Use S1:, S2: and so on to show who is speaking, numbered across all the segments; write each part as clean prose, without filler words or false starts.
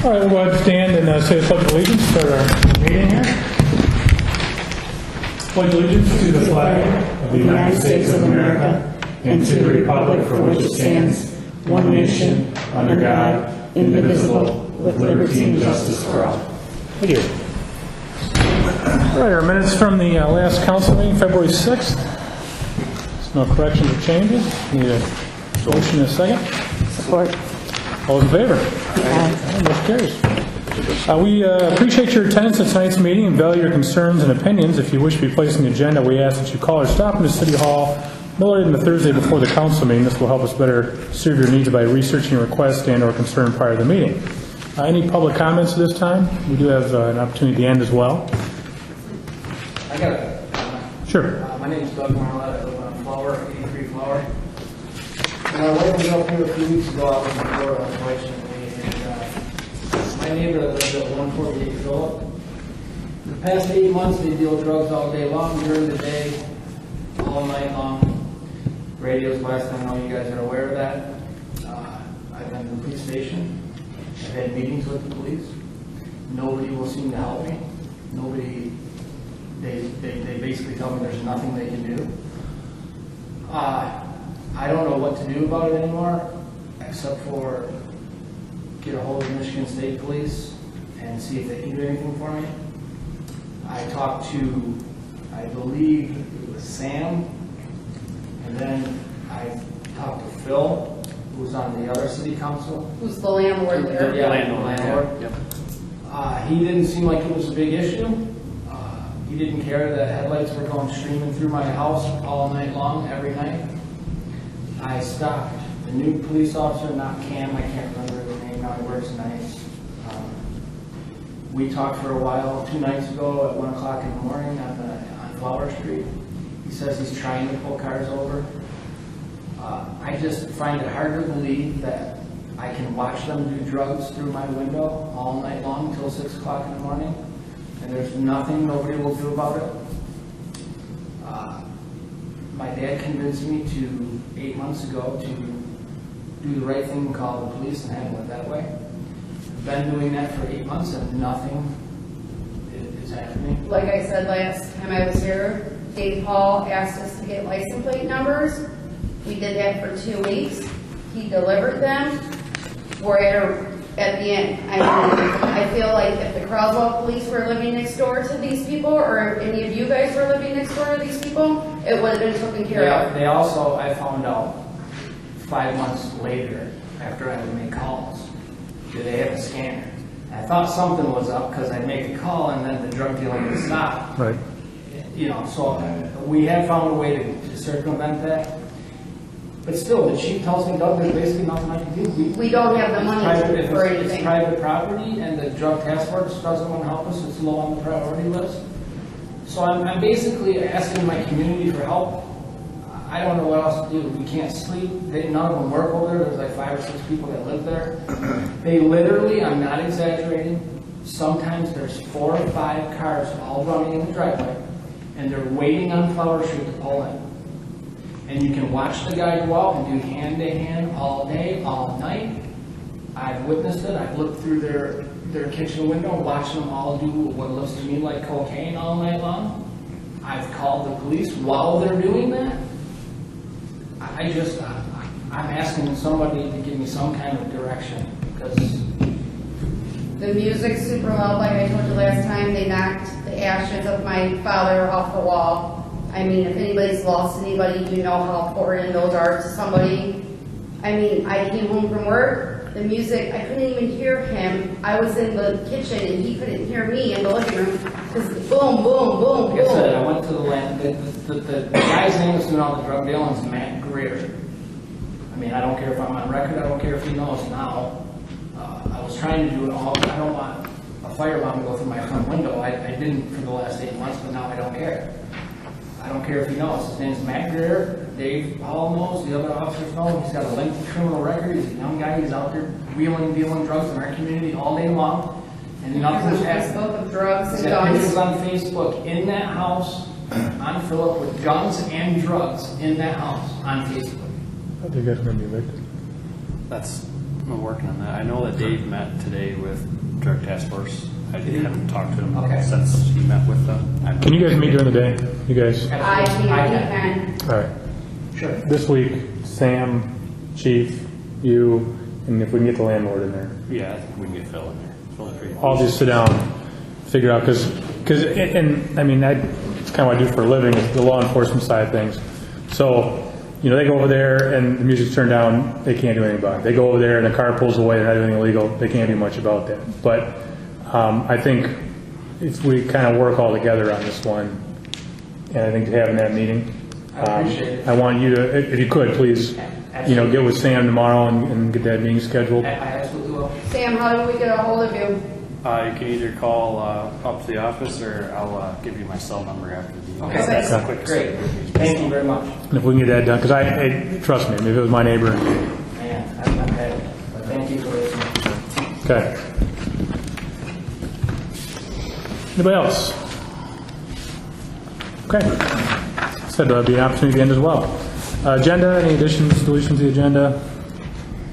S1: All right, we'll go ahead and stand and say the Pledge of Allegiance. Start our meeting here. Pledge allegiance to the flag of the United States of America and to the republic for which it stands, one nation, under God, indivisible, with liberty and justice for all. Thank you. All right, our minutes from the last council meeting, February 6th. There's no corrections or changes. Need a motion and a second.
S2: Support.
S1: All in favor?
S2: Aye.
S1: Motion carries. We appreciate your attendance at tonight's meeting and value your concerns and opinions. If you wish to be placed on the agenda, we ask that you call or stop into City Hall no later than the Thursday before the council meeting. This will help us better serve your needs by researching your request and or concern prior to the meeting. Any public comments at this time? We do have an opportunity at the end as well.
S3: I got a comment.
S1: Sure.
S3: My name is Doug Marlette. I live on Flower, 83 Flower. When I was up here a few weeks ago, I was in Florida, unfortunately, and my neighbor that lives at 148 Phillip. The past 8 months, they deal drugs all day long, during the day, all night long. Radio's last thing I know you guys are aware of that. I've been to the police station. I've had meetings with the police. Nobody will seem to help me. Nobody. They basically tell me there's nothing they can do. I don't know what to do about it anymore, except for get a hold of Michigan State Police and see if they can do anything for me. I talked to, I believe it was Sam, and then I talked to Phil, who was on the other city council.
S2: Who's the landlord there?
S3: Yeah, landlord. Yep. He didn't seem like it was a big issue. He didn't care that headlights were going streaming through my house all night long, every night. I stopped the new police officer, not Cam, I can't remember his name now, he works nights. We talked for a while 2 nights ago at 1 o'clock in the morning on Flower Street. He says he's trying to pull cars over. I just find it hard to believe that I can watch them do drugs through my window all night long until 6 o'clock in the morning. And there's nothing nobody will do about it. My dad convinced me 8 months ago to do the right thing and call the police and handle it that way. I've been doing that for 8 months and nothing is happening.
S2: Like I said last time I was here, Dave Hall asked us to get license plate numbers. We did that for 2 weeks. He delivered them. We're at the end. I feel like if the Croswell police were living next door to these people, or if any of you guys were living next door to these people, it would have been taken care of.
S3: They also, I found out 5 months later, after I would make calls, that they have a scanner. I thought something was up because I'd make a call and then the drug dealing would stop.
S1: Right.
S3: You know, so we have found a way to circumvent that. But still, the chief tells me, Doug, there's basically nothing I can do.
S2: We don't have the money for anything.
S3: It's private property, and the drug task force doesn't want to help us. It's low on the priority list. So I'm basically asking my community for help. I don't know what else to do. We can't sleep. None of them work over there. There's like 5 or 6 people that live there. They literally, I'm not exaggerating, sometimes there's 4 or 5 cars all running in the driveway, and they're waiting on Flower Street to pull in. And you can watch the guy go out and do hand-to-hand all day, all night. I've witnessed it. I've looked through their kitchen window, watched them all do what looks to me like cocaine all night long. I've called the police while they're doing that. I'm asking somebody to give me some kind of direction, because
S2: The music's super loud, like I told you last time. They knocked the ashes of my father off the wall. I mean, if anybody's lost anybody, you know how important those are to somebody. I mean, I came home from work, the music, I couldn't even hear him. I was in the kitchen and he couldn't hear me in the living room, because boom, boom, boom,
S3: like I said,
S2: boom.
S3: I went to the land. The guy's name is doing all the drug dealing is Matt Greer. I mean, I don't care if I'm on record. I don't care if he knows now. I was trying to do it all. I don't want a firebomb to go through my front window. I didn't for the last 8 months, but now I don't care. I don't care if he knows. His name's Matt Greer. Dave Hall knows. The other officers know. He's got a lengthy criminal record. He's a young guy. He's out there wheeling, dealing drugs in our community all day long. And nothing's happening.
S2: Facebook of drugs and
S3: He's got pictures
S2: guns.
S3: on Facebook in that house on Phillip with guns and drugs in that house on Facebook.
S1: I think that's going to be evicted.
S4: That's I'm working on that. I know that Dave met today with Drug Task Force. I haven't talked to him
S3: Okay.
S4: since he met with them.
S1: Can you guys meet during the day? You guys?
S2: I can.
S1: All right.
S3: Sure.
S1: This week, Sam, Chief, you, and if we can get the landlord in there.
S4: Yeah, I think we can get Phil in there. Phil's pretty
S1: I'll just sit down, figure out, because, and I mean, it's kind of what I do for a living, is the law enforcement side of things. So, you know, they go over there and the music's turned down, they can't do anything about it. They go over there and the car pulls away, they're not doing anything illegal, they can't do much about that. But I think if we kind of work all together on this one, and I think having that meeting,
S3: I appreciate it.
S1: I want you to, if you could, please, you know, get with Sam tomorrow and get that meeting scheduled.
S3: I absolutely will.
S2: Sam, how do we get a hold of you?
S4: You can either call up to the office or I'll give you my cell number after the meeting.
S3: Okay,
S4: That's the
S3: that's
S4: quickest
S3: great.
S4: way to reach me.
S3: Thank you very much.
S1: And if we can get that done, because trust me, if it was my neighbor,
S3: Man, I'm not bad, but thank you for listening.
S1: okay. Anybody else? Okay. Said there'll be an opportunity at the end as well. Agenda, any additions, deletions to the agenda?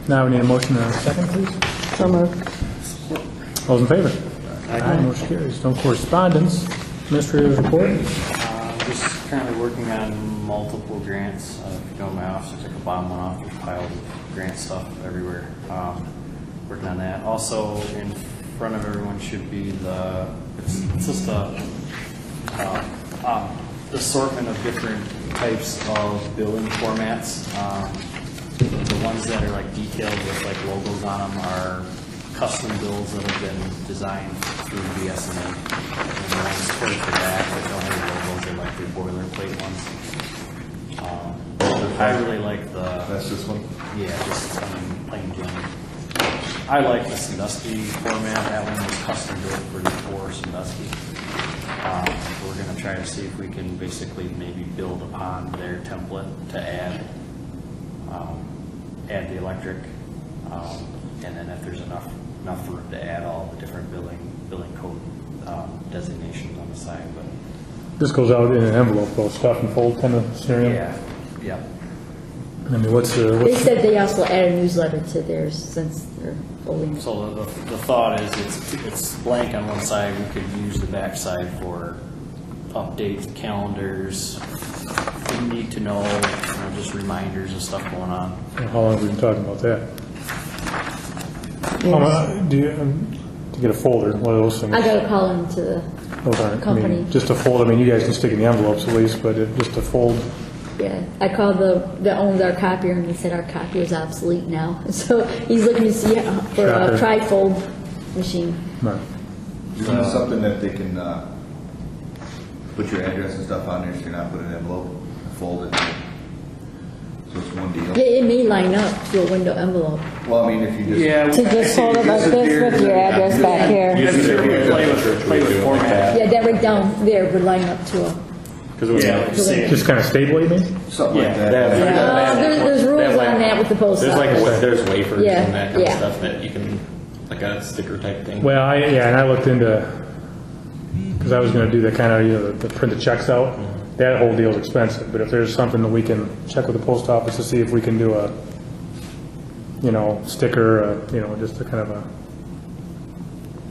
S1: Now we need a motion and a second, please.
S5: So moved.
S1: All those in favor? Aye. Motion carries. No correspondence. Administrator's report.
S4: Just currently working on multiple grants. If you go in my office, there's like a bomb went off, there's piles of grant stuff everywhere. Working on that. Also, in front of everyone should be it's just a assortment of different types of billing formats. The ones that are like detailed with like logos on them are custom bills that have been designed through BSNA. And the ones towards the back that don't have logos are like the boilerplate ones. I really like
S6: That's this one?
S4: yeah, just plain Jane. I like the Sandusky format. That one was custom built for Sandusky. We're going to try to see if we can basically maybe build upon their template to add the electric, and then if there's enough room to add all the different billing code designations on the side. But
S1: This goes out in an envelope, though, stuff and fold kind of scenario.
S4: yeah.
S1: I mean, what's
S5: They said they also add a newsletter to theirs since they're folding it.
S4: So the thought is it's blank on one side. We could use the back side for updates, calendars, need to know, just reminders of stuff going on.
S1: How long have we been talking about that? Do you, to get a folder, one of those things?
S5: I gotta call into the
S1: Those aren't, I
S5: company.
S1: mean, just a fold, I mean, you guys can stick in the envelopes at least, but just a fold.
S5: Yeah, I called the owns our copier and he said our copier is obsolete now. So he's looking to see for
S1: Shocker.
S5: a tri-fold machine.
S1: Right.
S6: Is it something that they can put your address and stuff on there so you're not putting an envelope, fold it? So it's one deal?
S5: It may line up to a window envelope.
S6: Well, I mean, if you just...
S5: To just hold it like this with your address back here.
S4: Play with format.
S5: Yeah, that right down there would line up to a.
S1: Just kind of stable, you mean?
S6: Something like that.
S5: There's rules on that with the post
S7: There's
S5: office.
S7: there's wafers
S5: Yeah,
S7: and that kind
S5: yeah.
S7: of stuff that you can, like a sticker type thing.
S1: Well, and I looked into, because I was going to do the kind of, the print the checks out. That whole deal's expensive, but if there's something that we can check with the post office to see if we can do a, sticker, just a kind of a,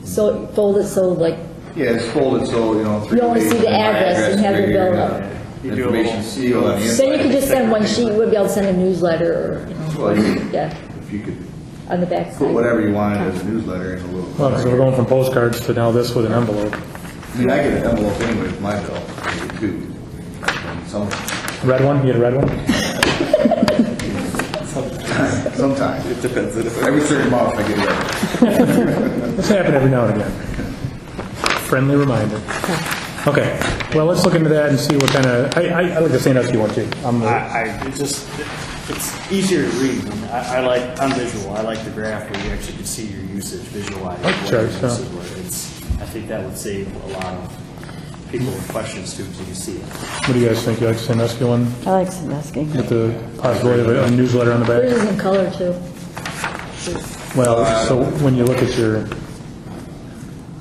S5: So fold it so like,
S6: Yeah, it's folded so, three
S5: You only
S6: ways
S5: see the
S6: and my
S5: address and have the
S6: figure
S5: bill
S6: it
S5: up.
S6: out. Information seal on the inside.
S5: then you could just send one sheet, we'd be able to send a newsletter or,
S6: Well,
S5: yeah,
S6: if you could
S5: on the back
S6: put
S5: side.
S6: whatever you wanted as a newsletter in a little...
S1: well, because we're going from postcards to now this with an envelope.
S6: I mean, I get an envelope anyway with my bill, I get two. And
S1: Red one? You get a red one?
S6: sometimes.
S7: It depends.
S6: Every certain month I get a red.
S1: This happens every now and again. Friendly reminder. Okay, well, let's look into that and see what kind of, I like the Sandusky one too.
S4: It's easier to read. I'm visual. I like the graph where you actually can see your usage visualized.
S1: Like
S4: what
S1: charts,
S4: your
S1: huh?
S4: uses were. I think that would save a lot of people with questions too, so you see it.
S1: What do you guys think? You like the Sandusky one
S5: I like Sandusky.
S1: with the possibility of a newsletter on the
S5: Yours
S1: back?
S5: is in color too.
S1: Well, so when you look at your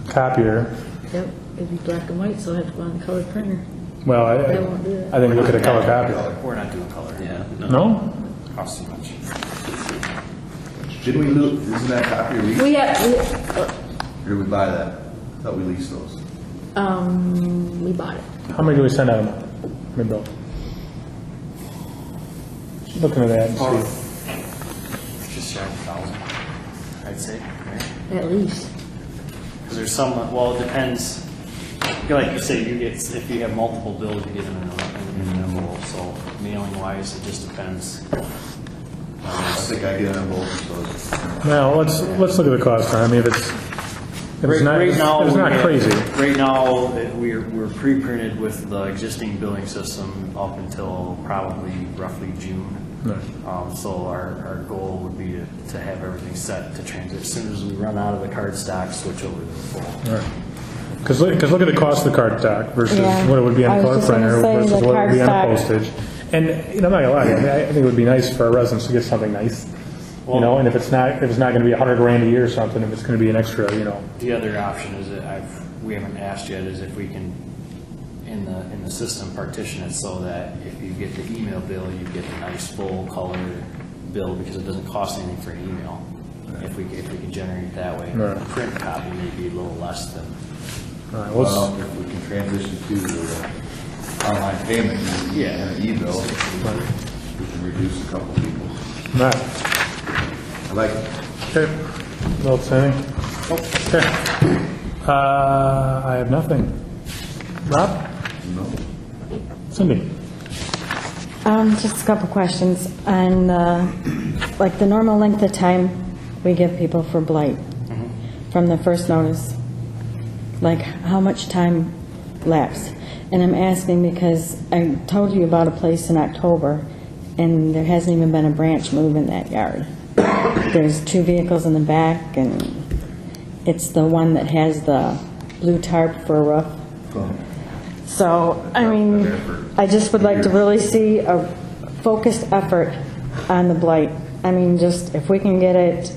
S1: copier,
S5: Yep, it'd be black and white, so I have to go on the colored printer.
S1: well,
S5: I won't do that.
S1: I think look at a color copier.
S4: We're not doing color.
S7: Yeah.
S1: No?
S4: Costs too much.
S6: Didn't we lose, isn't that copy leased?
S5: We have,
S6: Or did we buy that? I thought we leased those.
S5: we bought it.
S1: How many do we send out a month? I mean, Bill? Looking at that and see.
S4: Just shy of 1,000, I'd say, right?
S5: At least.
S4: Because there's some, well, it depends. Like you say, you get, if you have multiple bills, you get them in an envelope. So mailing wise, it just depends.
S6: I think I get an envelope of those.
S1: Now, let's look at the cost. I mean, if it's not,
S4: Right now,
S1: it's not crazy.
S4: Right now, we're pre-printed with the existing billing system up until probably roughly June.
S1: Right.
S4: So our goal would be to have everything set to transit. As soon as we run out of the card stock, switch over to the full.
S1: Right. Because look at the cost of the card stock versus
S8: Yeah.
S1: what it would be on
S8: I
S1: a
S8: was
S1: color
S8: just gonna
S1: printer
S8: say
S1: versus
S8: the
S1: what it would be on
S8: card
S1: a
S8: stock.
S1: postage. And, you know, I'm not gonna lie, I mean, I think it would be nice for our residents to get something nice. You know, and if it's not gonna be $100,000 a year or something, if it's gonna be an extra, you know.
S4: The other option is that we haven't asked yet, is if we can, in the system, partition it so that if you get the email bill, you get a nice full color bill because it doesn't cost anything for an email. If we can generate it that way.
S1: Right.
S4: A print copy may be a little less than.
S1: All right,
S6: Well, if we can transition to the online payment and an e-bill, we can reduce a couple people.
S1: Matt,
S6: I like it.
S1: okay. Bill, anything? Okay. I have nothing. Rob?
S6: No.
S1: Cindy?
S8: Just a couple questions. On, like, the normal length of time we give people for blight from the first notice, like, how much time lapse? And I'm asking because I told you about a place in October, and there hasn't even been a branch move in that yard. There's 2 vehicles in the back, and it's the one that has the blue tarp for a roof. So, I mean, I just would like to really see a focused effort on the blight. I mean, just if we can get it,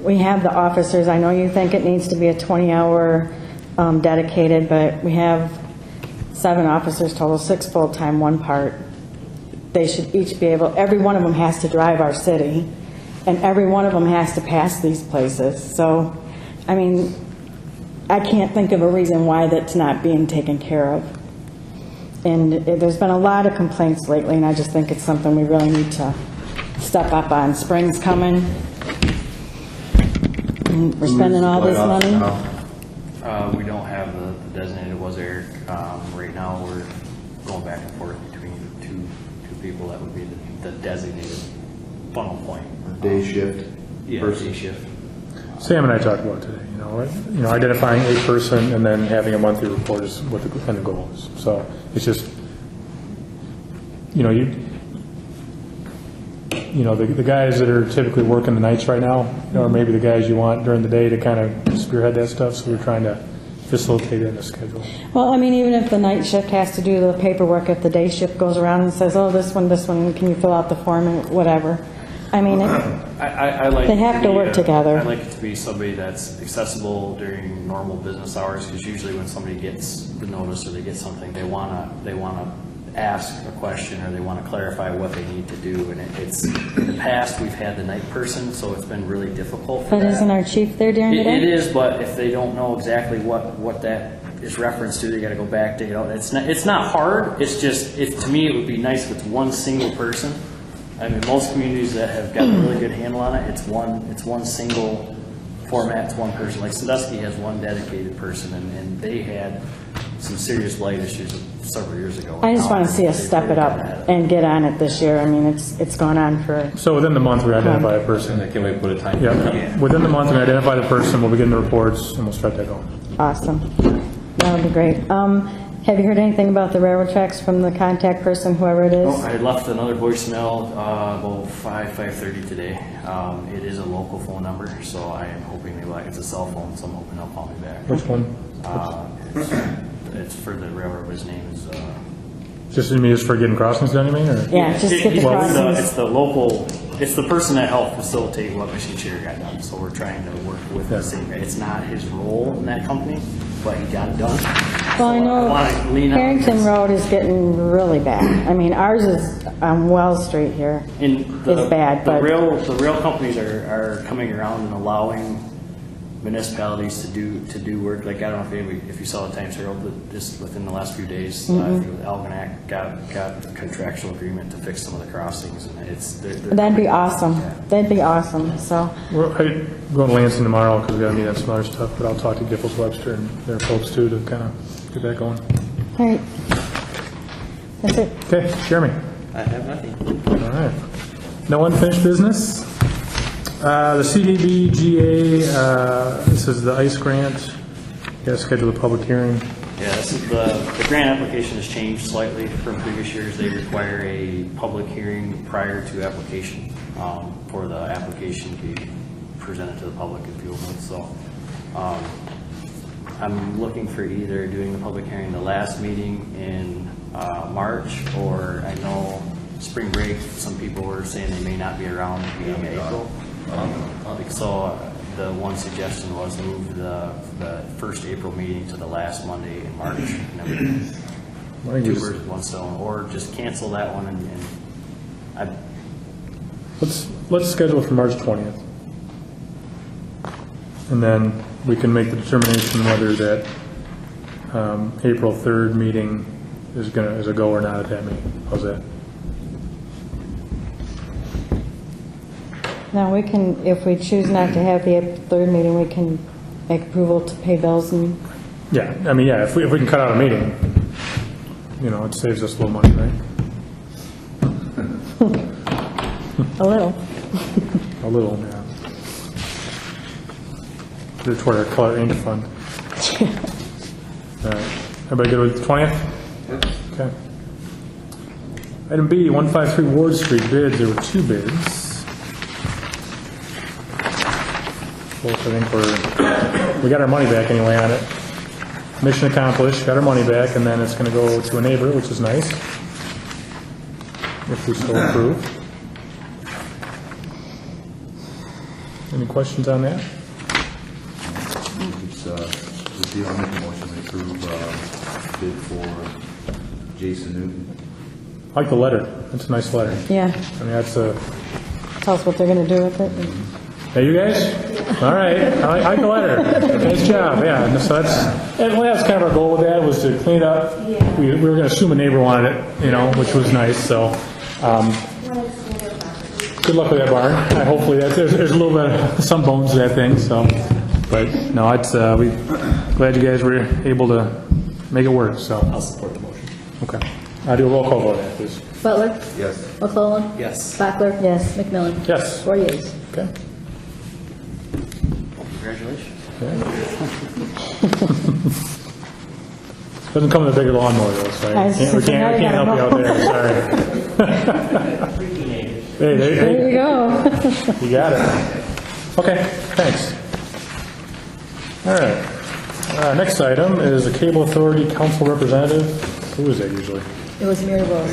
S8: we have the officers. I know you think it needs to be a 20-hour dedicated, but we have 7 officers total, 6 full-time, 1 part. They should each be able, every one of them has to drive our city, and every one of them has to pass these places. So, I mean, I can't think of a reason why that's not being taken care of. And there's been a lot of complaints lately, and I just think it's something we really need to step up on. Spring's coming. And we're spending all this money.
S4: We don't have the designated, was Eric. Right now, we're going back and forth between two people that would be the designated funnel point.
S6: Day shift.
S4: Yeah, day shift.
S1: Sam and I talked about today, you know, identifying a person and then having a monthly report is what the end goal is. So it's just, you know, the guys that are typically working the nights right now, you know, or maybe the guys you want during the day to kind of spearhead that stuff. So we're trying to facilitate it in the schedule.
S8: Well, I mean, even if the night shift has to do the paperwork, if the day shift goes around and says, oh, this one, can you fill out the form and whatever. I mean,
S4: I like
S8: they have to work together.
S4: I like it to be somebody that's accessible during normal business hours, because usually when somebody gets the notice or they get something, they wanna ask a question or they want to clarify what they need to do. And it's in the past we've had the night person, so it's been really difficult for
S8: But
S4: that.
S8: isn't our chief there during the day?
S4: It is, but if they don't know exactly what that is referenced to, they got to go back to, you know, it's not hard. It's just, to me, it would be nice if it's one single person. I mean, most communities that have got a really good handle on it, it's one single format, it's one person. Like Sandusky has one dedicated person, and they had some serious blight issues several years ago.
S8: I just want to see us step it up and get on it this year. I mean, it's gone on for,
S1: So within the month, we identify a person.
S7: Can we put a time?
S1: Yeah, within the month, we identify the person, we'll begin the reports, and we'll start that going.
S8: awesome. That would be great. Have you heard anything about the railroad tracks from the contact person, whoever it is?
S4: Oh, I left another voicemail about 5:30 today. It is a local phone number, so I am hoping it's a cell phone, so I'm hoping they'll call me back.
S1: Which one?
S4: It's for the railroad. His name is.
S1: Just for getting crossings done, you mean? Or?
S8: Yeah, just get the
S1: Well,
S8: crossings.
S4: It's the local It's the person that helped facilitate what Machine Share got done, so we're trying to work with the same guy. It's not his role in that company, but he got it done.
S8: Well, I know
S4: wanna lean on
S8: Harrington
S4: his-
S8: Road is getting really bad. I mean, ours is on Wells Street here.
S4: And
S8: It's bad, but-
S4: the rail companies are coming around and allowing municipalities to do work. Like, I don't know if you saw the Times Herald, but just within the last few days, Algonac got a contractual agreement to fix some of the crossings, and they're
S8: That'd be awesome. That'd be awesome, so.
S1: I'm going to Lansing tomorrow because we got to meet on some other stuff, but I'll talk to Giffords Webster and their folks too to kind of get that going.
S8: All right. That's it.
S1: Okay, Jeremy.
S7: I have nothing.
S1: All right. No unfinished business? The CDBGA, this is the ICE grant. Got to schedule a public hearing.
S4: Yeah, this is the grant application has changed slightly from previous years. They require a public hearing prior to application for the application to be presented to the public and viewable. So I'm looking for either doing the public hearing the last meeting in March, or I know spring break, some people were saying they may not be around at the beginning of April. So the one suggestion was move the first April meeting to the last Monday in March. And then
S1: Why don't you
S4: two
S1: just-
S4: birds with one stone, or just cancel that one and
S1: Let's schedule for March 20th. And then we can make the determination whether that April 3rd meeting is a go or not at that meeting. How's that?
S8: Now, we can, if we choose not to have the April 3rd meeting, we can make approval to pay bills and,
S1: Yeah, I mean, yeah, if we can cut out a meeting, it saves us a little money, right?
S8: a little.
S1: A little, yeah. It's toward our color ink fund. All right. Everybody good with the 20th? Okay. Item B, 153 Ward Street bids. There were 2 bids. Both, I think we got our money back anyway on it. Mission accomplished, got our money back, and then it's going to go to a neighbor, which is nice. If we still approve. Any questions on that?
S6: It's, the deal, I'll make a motion to approve, bid for Jason Newton.
S1: I like the letter. It's a nice letter.
S8: Yeah,
S1: I mean, that's a...
S8: tell us what they're going to do with it.
S1: Hey, you guys? All right. I like the letter. Nice job, yeah. And so that's kind of our goal with that, was to clean it up. We were going to assume a neighbor wanted it, which was nice, so... good luck with that barn. Hopefully, there's a little bit of some bones to that thing, so... But, no, it's, we glad you guys were able to make it work, so...
S7: I'll support the motion.
S1: Okay. I'll do a roll call vote on that, please.
S5: Butler?
S6: Yes.
S5: McClellan?
S7: Yes.
S5: Bachler?
S8: Yes.
S5: McMillan?
S1: Yes.
S5: 4 yeas.
S1: Okay.
S4: congratulations.
S1: Doesn't come with a bigger lawnmower though, so
S8: I was just
S1: we
S8: thinking, now
S1: can't
S8: you
S1: help you out
S8: gotta
S1: there, sorry. Hey,
S8: There you go.
S1: you got it. Okay, thanks. All right. Next item is the Cable Authority Council Representative. Who is that usually?
S5: It was Mary Rose.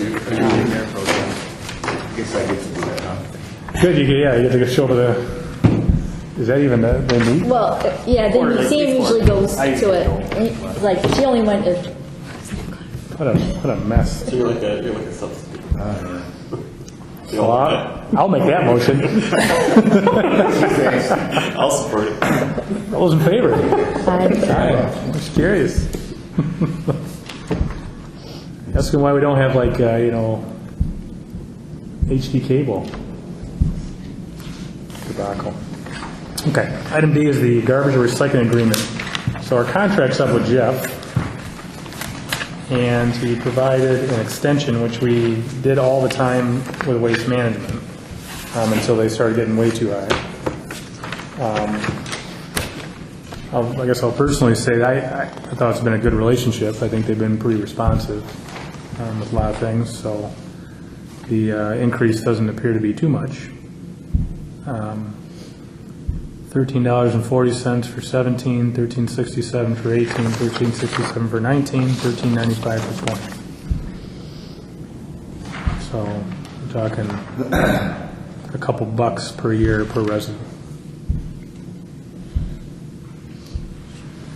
S6: Guess I get to do that, huh?
S1: Good, you get to show up with a... Is that even the meet?
S5: Well, yeah,
S4: Or
S5: the
S4: like
S5: team
S4: before.
S5: usually goes
S4: I
S5: to
S4: usually
S5: it. Like, she only went to,
S1: What a mess.
S7: So you're like a substitute.
S1: Well, I'll make that motion.
S7: I'll support it.
S1: All those in favor?
S8: Aye.
S1: I'm just curious. That's why we don't have HD cable. Debacle. Okay, item D is the garbage and recycling agreement. So our contract's up with Jeff, and he provided an extension, which we did all the time with waste management, until they started getting way too high. I guess I'll personally say that I thought it's been a good relationship. I think they've been pretty responsive with a lot of things, so the increase doesn't appear to be too much. $13.40 for 17, $13.67 for 18, $13.67 for 19, $13.95 for 20. So we're talking a a couple bucks per year per resident.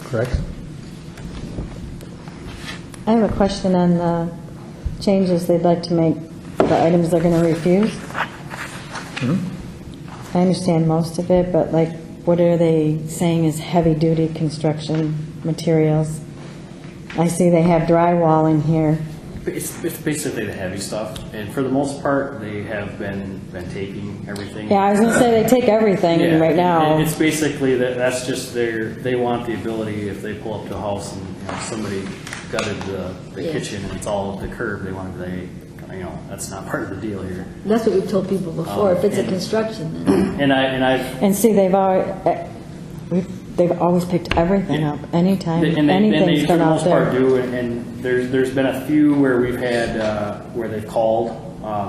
S1: Correct?
S8: I have a question on the changes they'd like to make, the items they're going to refuse. I understand most of it, but like, what are they saying is heavy-duty construction materials? I see they have drywall in here.
S4: It's basically the heavy stuff, and for the most part, they have been taking everything.
S8: Yeah, I was going to say they take everything
S4: Yeah,
S8: right now.
S4: It's basically that's just they want the ability, if they pull up to a house and somebody gutted the
S5: Yeah.
S4: kitchen and it's all at the curb, they want to that's not part of the deal here.
S5: That's what we've told people before. If it's a
S4: and-
S5: construction, then
S4: And I've
S8: And see, they've always picked everything up anytime
S4: and they
S8: anything's
S4: for
S8: been
S4: the
S8: out
S4: most part
S8: there.
S4: do, and there's been a few where we've had where they've called.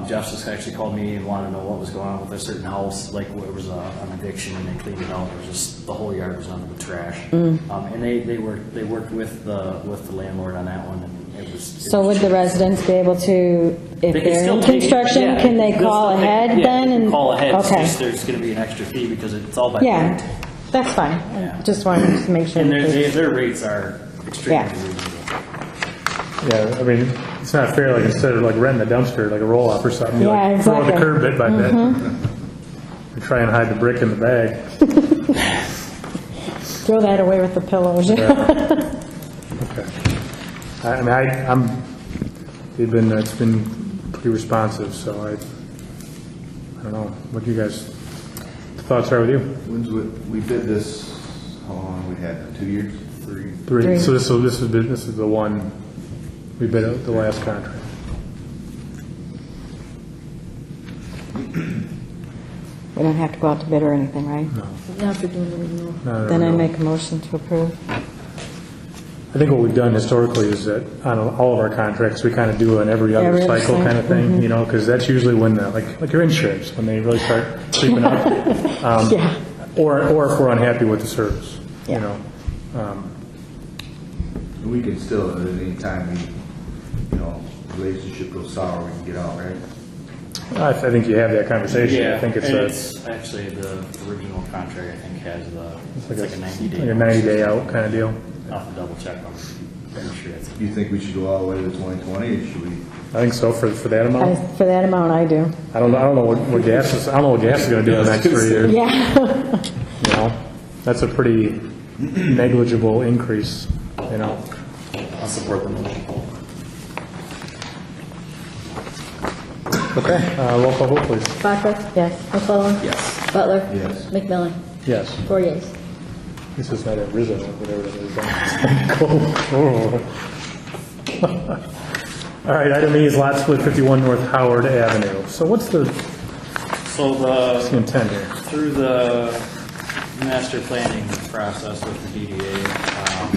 S4: Jeff just actually called me and wanted to know what was going on with a certain house, like where it was an eviction, and they cleaned it out. It was just the whole yard was under the trash. And they worked with the landlord on that one, and it was.
S8: So would the residents be able to, if
S4: They can
S8: they're
S4: still
S8: in
S4: take it,
S8: construction,
S4: yeah,
S8: can they call ahead
S4: yeah,
S8: then?
S4: they can
S8: and
S4: call ahead. It's
S8: Okay,
S4: just there's going to be an extra fee because it's all by
S8: yeah,
S4: weight.
S8: that's fine.
S4: Yeah.
S8: Just wanted to make sure.
S4: And
S8: that
S4: their rates are extremely
S8: Yeah.
S4: reasonable.
S1: Yeah, I mean, it's not fair, like, instead of like renting a dumpster, like a roll-off or something, you
S8: Yeah,
S1: like throw the
S8: exactly.
S1: curb bit by bit. And try and hide the brick in the bag.
S8: Throw that away with the pillows.
S1: Okay. It's been pretty responsive, so I don't know, what you guys, thoughts are with you?
S6: We did this, how long we had, 2 years? 3?
S1: Three. So this is the one, we bid out the last contract.
S8: We don't have to go out to bid or anything, right?
S5: now for doing the renewal.
S1: No,
S8: Then I
S1: no.
S8: make a motion to approve.
S1: I think what we've done historically is that on all of our contracts, we kind of do an every other
S8: Every other
S1: cycle kind of
S8: cycle,
S1: thing, because that's usually when like your insurance, when they really start creeping up.
S8: Yeah.
S1: Or if we're unhappy with the service, you
S8: Yeah.
S1: know.
S6: We can still, at any time, relationship goes sour, we can get out, right?
S1: I think you have that conversation.
S4: Yeah,
S1: I think
S4: and
S1: it's
S4: it's actually the original contract. I think has it's like a 90-day.
S1: like a 90-day out kind of deal.
S4: I'll have to double check on. Pretty sure it's.
S6: Do you think we should go all the way to 2020, or should we?
S1: I think so for that amount.
S8: For that amount, I do.
S1: I don't know what gas is. I don't know what gas is going to do in the next 3 years.
S8: Yeah.
S1: You know, that's a pretty negligible increase. You know.
S7: I'll support the motion.
S1: Okay. Roll call vote, please.
S5: Bachler?
S8: Yes.
S5: McClellan?
S7: Yes.
S5: Butler?
S6: Yes.
S5: McMillan?
S1: Yes.
S5: 4 yeas.
S1: This is not a Rizzo, whatever it is. All right. Item E is lot split 51 North Howard Avenue. So what's the intent here?
S4: Through the master planning process with the DDA.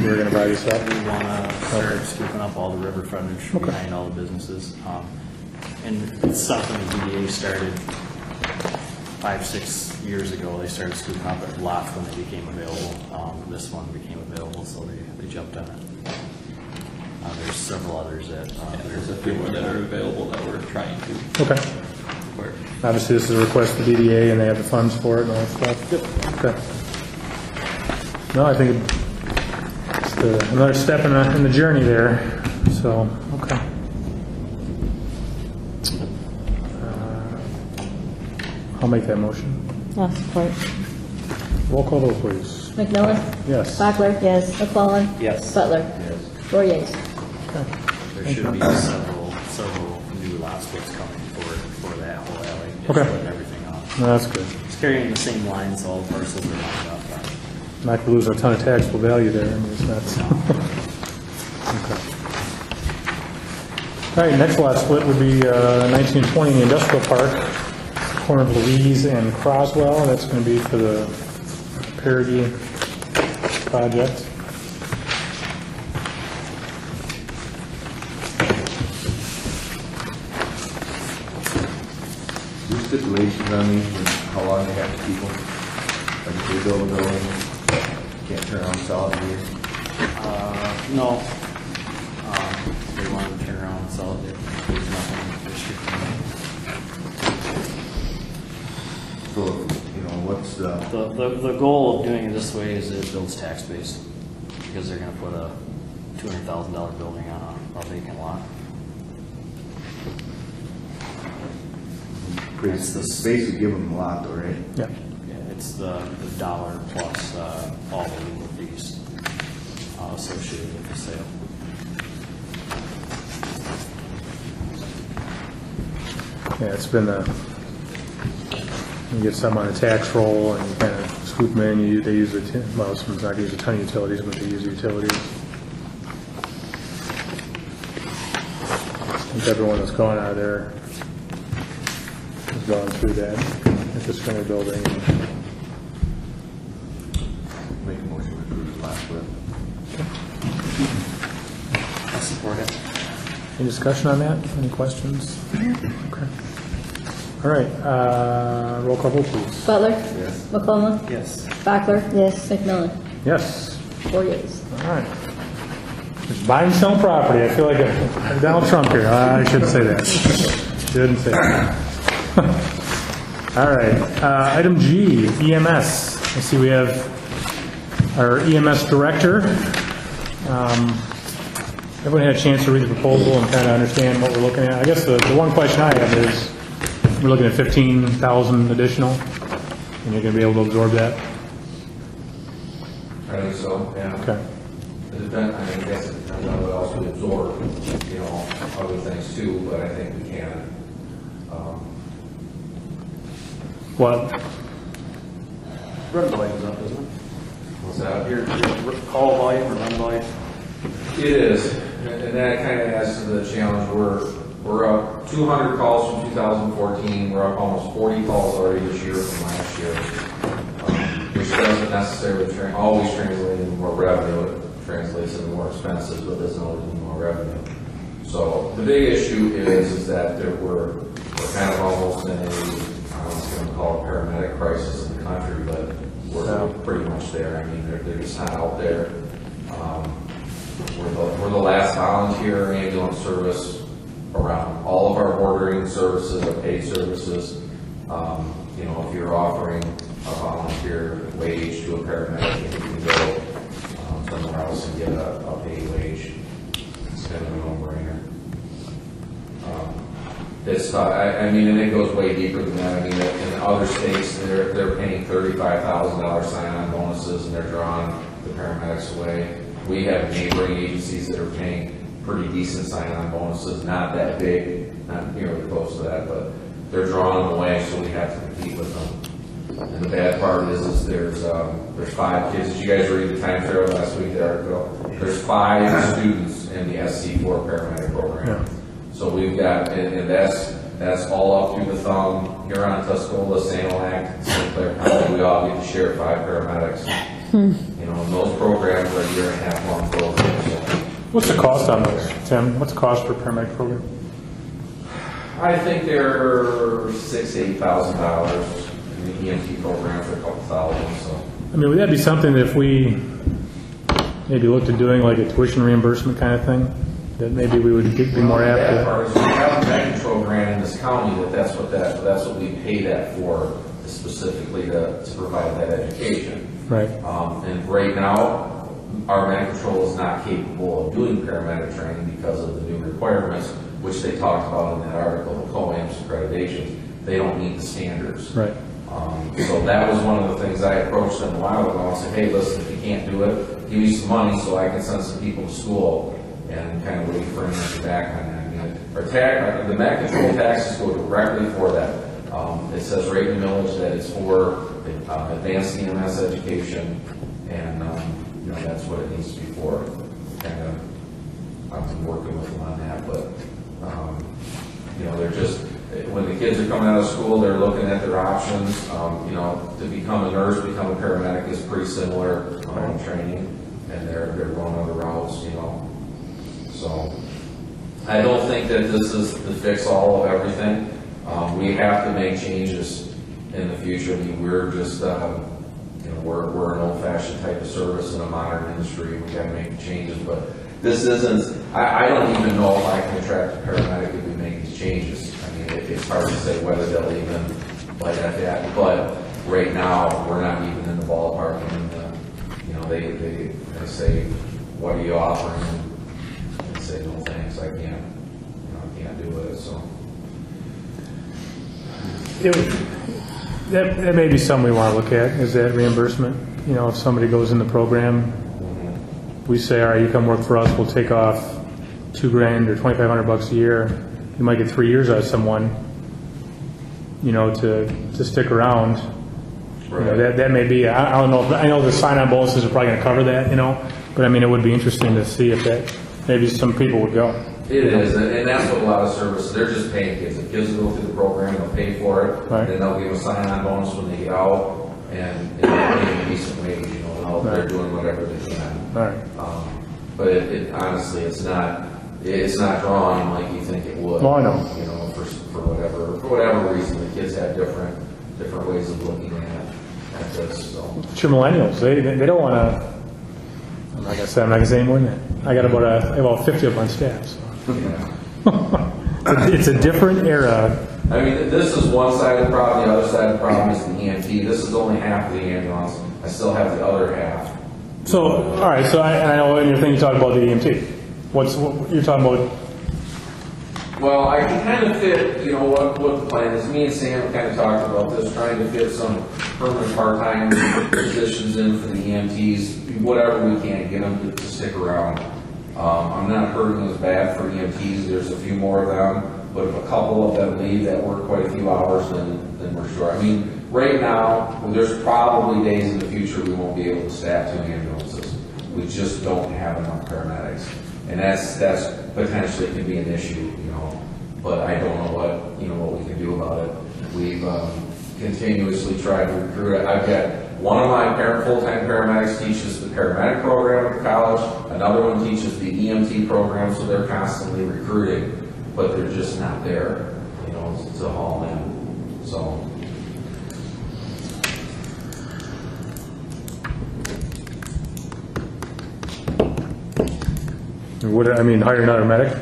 S1: You were going to buy this up?
S4: We want to start scooping up all the river frontage behind all the businesses. And it's something the DDA started 5-6 years ago. They started scooping up at lots when they became available. This one became available, so they jumped on it. There's several others that.
S7: There's a few more that are available that we're trying to
S1: Okay.
S7: work.
S1: Obviously, this is a request to DDA, and they have the funds for it and all that stuff. Okay. No, I think it's another step in the journey there. So, okay. I'll make that motion.
S8: I'll support.
S1: Roll call vote, please.
S5: McMillan?
S1: Yes.
S5: Bachler?
S8: Yes.
S5: McClellan?
S4: Yes.
S5: Butler?
S6: Yes.
S5: 4 yeas.
S4: There should be several new lot splits coming for that whole alley. Just
S1: Okay.
S4: putting everything on.
S1: No, that's good.
S4: It's carrying the same lines, all the parcels are lined up.
S1: Not to lose a ton of taxable value there. I mean, it's not. Okay. All right, next lot split would be 1920 in the Industrial Park, corner of Louise and Croswell. That's going to be for the Parity project.
S6: There's stipulations on these, and how long they have to keep them? Like if they build a building, can't turn around and sell it in a year.
S4: No. They want to turn around and sell it. There's nothing restricting
S6: So, you know, what's the,
S4: The goal of doing it this way is it builds tax base, because they're gonna put a $200,000 building on a vacant lot. It's this-
S6: basically give them a lot though, right?
S1: Yeah.
S4: Yeah, it's the dollar plus all the legal fees associated with the sale.
S1: Yeah, it's been you get some on a tax roll and you kind of scoop them in, they use well, sometimes not use a ton of utilities, but they use utilities. I think everyone that's gone out of there has gone through that at the Springer building.
S6: Make a motion to approve the last one.
S4: I support it.
S1: Any discussion on that? Any questions? Okay. All right, roll call vote, please.
S5: Butler?
S6: Yes.
S5: McClellan?
S4: Yes.
S5: Bachler? Yes. McMillan?
S1: Yes.
S5: 4 yeas.
S1: All right. Just buying and selling property. I feel like I'm Donald Trump here. I shouldn't say that. Shouldn't say that. All right. Item G, EMS. I see we have our EMS director. Everyone had a chance to read the proposal and kind of understand what we're looking at. I guess the one question I have is, we're looking at 15,000 additional, and you're going to be able to absorb that?
S9: I think so, yeah.
S1: Okay.
S9: It depends, I mean, I guess it depends on what else we absorb, you know, other things too, but I think we can.
S1: What?
S4: Run volume's up, isn't it?
S9: What's that?
S4: Your call volume or run volume?
S9: It is, and that kind of adds to the challenge. We're up 200 calls from 2014. We're up almost 40 calls already this year from last year, which doesn't necessarily always translate into more revenue. It translates into more expenses, but doesn't always mean more revenue. So the big issue is that we're kind of almost in a, I was going to call it paramedic crisis in the country, but we're pretty much there. I mean, they're just not out there. We're the last volunteer ambulance service around. All of our ordering services are paid services. You know, if you're offering a volunteer wage to a paramedic, you can go somewhere else and get a paid wage. It's kind of a no-brainer. I mean, and it goes way deeper than that. I mean, in other states, they're paying $35,000 sign-on bonuses, and they're drawing the paramedics away. We have neighboring agencies that are paying pretty decent sign-on bonuses, not that big, not nearly close to that, but they're drawing them away, so we have to compete with them. And the bad part is there's 5 kids. Did you guys read the time trail last week, the article? There's 5 students in the SC4 paramedic program.
S1: Yeah.
S9: So we've got, and that's all up through the thumb. Huron, Tuscola, Sanilac, St. Clair County, we all get to share 5 paramedics. You know, and those programs are a 1.5 long programs. So
S1: What's the cost on those, Tim? What's the cost for a paramedic program?
S9: I think they're $6,000 to $8,000. And the EMT programs are a couple thousand. So
S1: I mean, would that be something that if we maybe looked at doing like a tuition reimbursement kind of thing, that maybe we would be more
S9: the
S1: apt
S9: bad
S1: to?
S9: part is we have a med control grant in this county that's what we pay that for, specifically to provide that education.
S1: Right.
S9: And right now, our med control is not capable of doing paramedic training because of the new requirements, which they talked about in that article, the COAMS accreditations. They don't meet the standards.
S1: Right.
S9: So that was one of the things I approached them a while ago and said, hey, listen, if you can't do it, give me some money so I can send some people to school, and kind of wait for an answer back on that. I mean, the med control taxes go directly for that. It says right in the millage that it's for advanced EMS education, and you know, that's what it needs to be for. Kind of, I've been working with them on that, but you know, they're just, when the kids are coming out of school, they're looking at their options. You know, to become a nurse, become a paramedic is pretty similar training, and they're going other routes. You know, so I don't think that this is the fix all of everything. We have to make changes in the future. I mean, we're just, you know, we're an old-fashioned type of service in a modern industry. We got to make changes, but this isn't. I don't even know if I can attract a paramedic if we make these changes. I mean, it's hard to say whether they'll even But at that, but right now, we're not even in the ballpark, and, you know, they say, what are you offering? And I say, no thanks, I can't do it, so.
S1: That may be something we want to look at, is that reimbursement. You know, if somebody goes in the program, we say, all right, you come work for us, we'll take off $2,000 or $2,500 a year. You might get 3 years out of someone, you know, to stick around. You know, that may be, I don't know, I know the sign-on bonuses are probably going to cover that, you know, but I mean, it would be interesting to see if that, maybe some people would go.
S9: It is, and that's what a lot of services, they're just paying kids. If kids go through the program, they'll pay for it,
S1: Right.
S9: then they'll give a sign-on bonus when they get out, and they're paying a decent wage, you know, and they're doing whatever they can.
S1: All right.
S9: But it honestly, it's not drawn like you think it would.
S1: Oh, I know.
S9: You know, for whatever reason, the kids have different ways of looking at this, so.
S1: It's your millennials, they don't want to, I'm not going to say any more than that. I got about 50 of them on staff, so.
S9: Yeah.
S1: It's a different era.
S9: I mean, this is one side of the problem, the other side of the problem is the EMT. This is only half of the ambulance. I still have the other half.
S1: So, all right, so I know in your thing you talk about the EMT. What you're talking about?
S9: Well, I can kind of fit, you know, what the plan is. Me and Sam kind of talked about this, trying to fit some permanent part-time positions in for the EMTs, whatever we can, get them to stick around. I'm not hurting as bad for EMTs. There's a few more of them, but if a couple of them leave that work quite a few hours, then we're sure. I mean, right now, there's probably days in the future we won't be able to staff 2 ambulances. We just don't have enough paramedics. And that's potentially can be an issue, you know, but I don't know what we can do about it. We've continuously tried to recruit. I've got one of my full-time paramedics teaches the paramedic program at the college. Another one teaches the EMT program, so they're constantly recruiting, but they're just not there, you know, to haul in. So.
S1: What, I mean, hire another medic?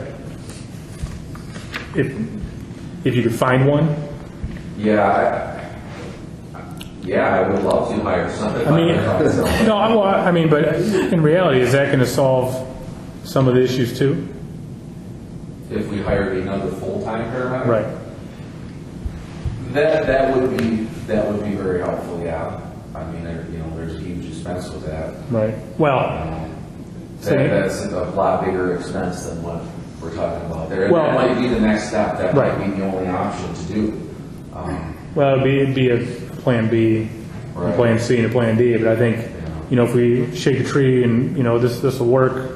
S1: If you could find one?
S9: Yeah, I would love to hire somebody.
S1: I mean, but in reality, is that going to solve some of the issues too?
S9: If we hired another full-time paramedic?
S1: Right.
S9: That would be very helpful, yeah. I mean, there's a huge expense with that.
S1: Right. Well,
S9: That's a lot bigger expense than what we're talking about there.
S1: Well,
S9: that might be the next step. That
S1: right.
S9: might be the only option to do.
S1: well, it'd be a plan B, a
S9: Right.
S1: plan C, and a plan D. But I think, you know, if we shake a tree and, you know, this will work.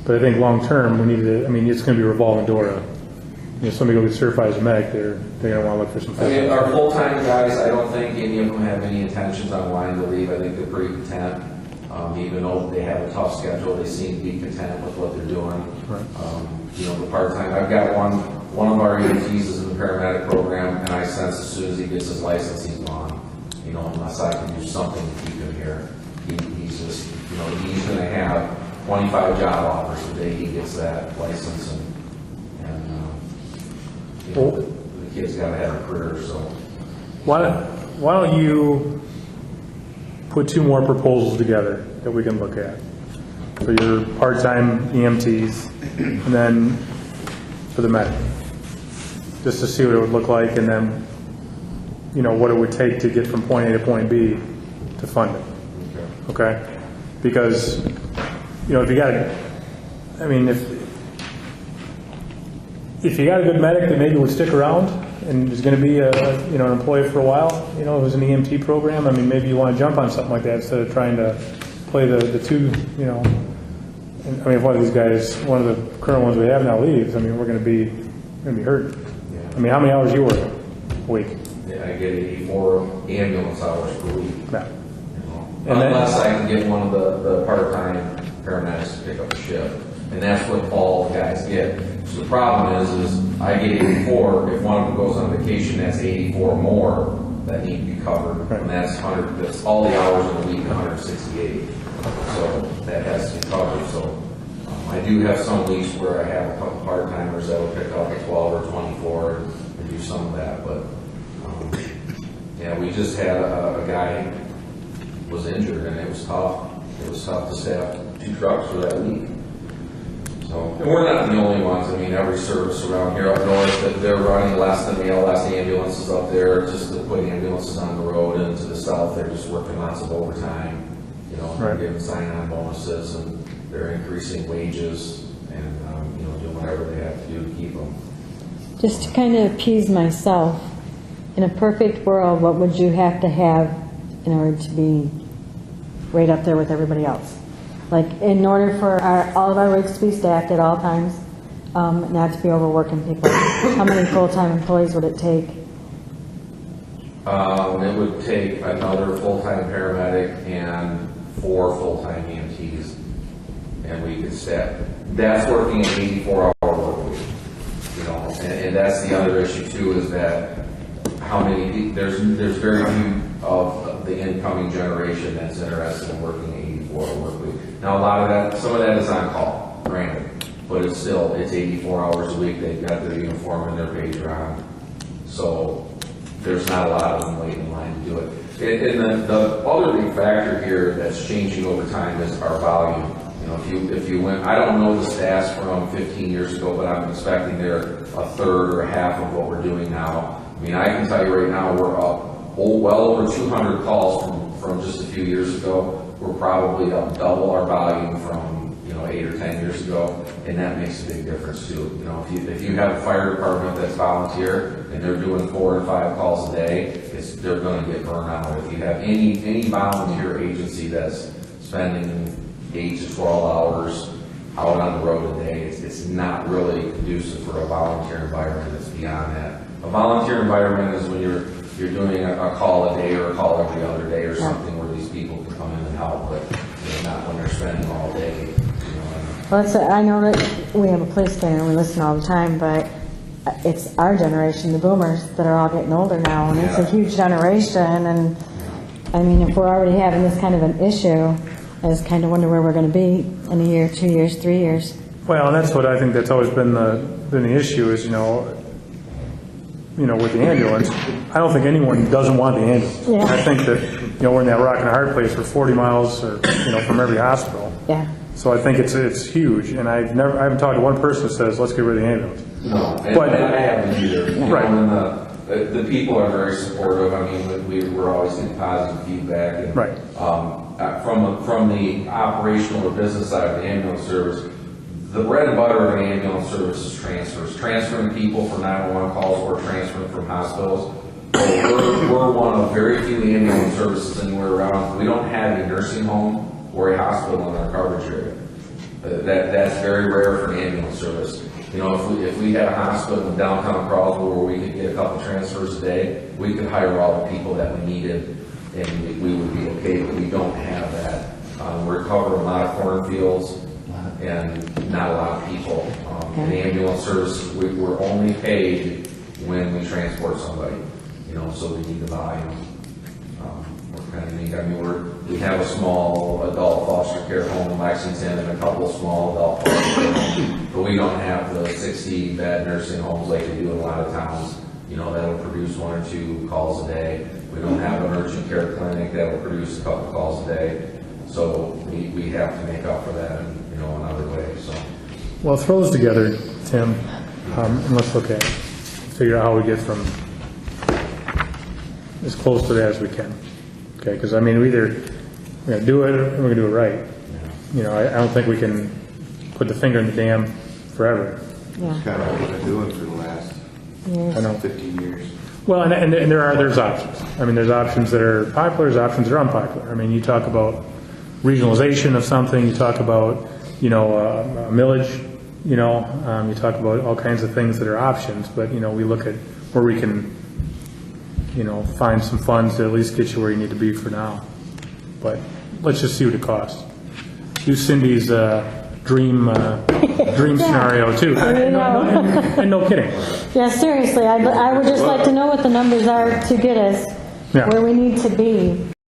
S1: But I think long term, we need to. I mean, it's going to be a revolving door. You know, somebody go get certified as a medic, they're going to want to look for some.
S9: I mean, our full-time guys, I don't think any of them have any intentions on wanting to leave. I think they're pretty content. Even though they have a tough schedule, they seem to be content with what they're doing.
S1: Right.
S9: You know, the part-time, I've got one of our EMTs is in the paramedic program, and I sense as soon as he gets his license, he's gone. You know, unless I can do something to keep him here. He's just, you know, he's going to have 25 job offers the day he gets that license, and you know, the kid's got to have a career, so.
S1: Why don't you put 2 more proposals together that we can look at for your part-time EMTs and then for the medic, just to see what it would look like, and then, you know, what it would take to get from point A to point B to fund it. Okay? Because, you know, if you got a good medic that maybe would stick around and is going to be an employee for a while, you know, it was an EMT program, I mean, maybe you want to jump on something like that instead of trying to play the two, you know. And, I mean, if one of these guys, one of the current ones we have now leaves, I mean, we're going to be hurt.
S9: Yeah.
S1: I mean, how many hours you work a week?
S9: Yeah, I get 84 ambulance hours per week.
S1: Yeah.
S9: You know,
S1: And then-
S9: unless I can get one of the part-time paramedics to pick up a shift. And that's what all the guys get. So the problem is I get 84. If one of them goes on vacation, that's 84 more that need to be covered.
S1: Right.
S9: And that's all the hours in the week, 168. So that has to be covered. So I do have some weeks where I have a couple part-timers that will pick up at 12 or 24 and do some of that. But we just had a guy was injured, and it was tough. It was tough to staff 2 trucks for that week. So, and we're not the only ones. I mean, every service around here up north, that they're running less than the LS ambulances up there, just to put ambulances on the road. And to the south, they're just working lots of overtime. You know, they're giving sign-on bonuses, and they're increasing wages, and you know, doing whatever they have to do to keep them.
S8: Just to kind of appease myself, in a perfect world, what would you have to have in order to be right up there with everybody else? Like, in order for all of our rigs to be staffed at all times, not to be overworking people, how many full-time employees would it take?
S9: It would take another full-time paramedic and 4 full-time EMTs, and we could staff. That's working an 84-hour work week, you know, and that's the other issue too, is that how many, there's very few of the incoming generation that's interested in working an 84-hour work week. Now, a lot of that, some of that is on call, granted, but it's still, it's 84 hours a week. They've got their uniform and their pager on, so there's not a lot of them waiting in line to do it. And the other big factor here that's changing over time is our volume. You know, if you went, I don't know the stats from 15 years ago, but I'm expecting they're a third or a half of what we're doing now. I mean, I can tell you right now, we're up well over 200 calls from just a few years ago. We're probably up double our volume from, you know, 8 or 10 years ago, and that makes a big difference too. You know, if you have a fire department that's volunteer and they're doing 4 or 5 calls a day, they're going to get burned out. If you have any volunteer agency that's spending 8 to 12 hours out on the road a day, it's not really conducive for a volunteer environment. It's beyond that. A volunteer environment is when you're doing a call a day or a call every other day or something where these people can come in and help, but you know, not when they're spending all day. You know,
S8: Well, I know that we have a police scanner and we listen all the time, but it's our generation, the boomers, that are all getting older now, and it's a huge generation. And I mean, if we're already having this kind of an issue, I just kind of wonder where we're going to be in a year, 2 years, 3 years.
S1: Well, and that's what I think that's always been the issue is, you know, with the ambulance, I don't think anyone doesn't want the ambulance.
S8: Yeah.
S1: I think that, you know, we're in that rock and a hard place for 40 miles or, you know, from every hospital.
S8: Yeah.
S1: So I think it's huge, and I haven't talked to one person that says, let's get rid of the ambulance.
S9: no, and
S1: But-
S9: I haven't either. You
S1: Right.
S9: know, and the people are very supportive. I mean, we're always getting positive feedback. And,
S1: Right.
S9: From the operational or business side of the ambulance service, the bread and butter of an ambulance service is transfers. Transferring people from 911 calls or transferring from hospitals. We're one of very few ambulance services anywhere around. We don't have a nursing home or a hospital in our coverage area. That's very rare for an ambulance service. You know, if we had a hospital in downtown Croswell where we could get a couple transfers a day, we could hire all the people that we needed and we would be okay, but we don't have that. We're covering a lot of cornfields and not a lot of people. In the ambulance service, we're only paid when we transport somebody, you know, so we need the volume. We're kind of neat. I mean, we have a small adult foster care home in Lexington and a couple of small adult foster care homes, but we don't have the 60-bed nursing homes like they do in a lot of towns, you know, that'll produce 1 or 2 calls a day. We don't have an urgent care clinic that'll produce a couple calls a day. So we have to make up for that in, you know, another way, so.
S1: Well, throw those together, Tim, and let's look at it. Figure out how we get from as close to that as we can. Okay, because I mean, we're going to do it or we're going to do it right. You know, I don't think we can put the finger in the dam forever.
S8: Yeah.
S6: It's kind of what we've been doing for the last
S8: Years.
S1: I know.
S6: 15 years.
S1: Well, and there's options. I mean, there's options that are popular, there's options that are unpopular. I mean, you talk about regionalization of something, you talk about, you know, a millage, you know, you talk about all kinds of things that are options, but, you know, we look at where we can, you know, find some funds to at least get you where you need to be for now. But let's just see what it costs. Do Cindy's dream scenario too. And no kidding.
S8: Yeah, seriously, I would just like to know what the numbers are to get us
S1: Yeah.
S8: where we need to be.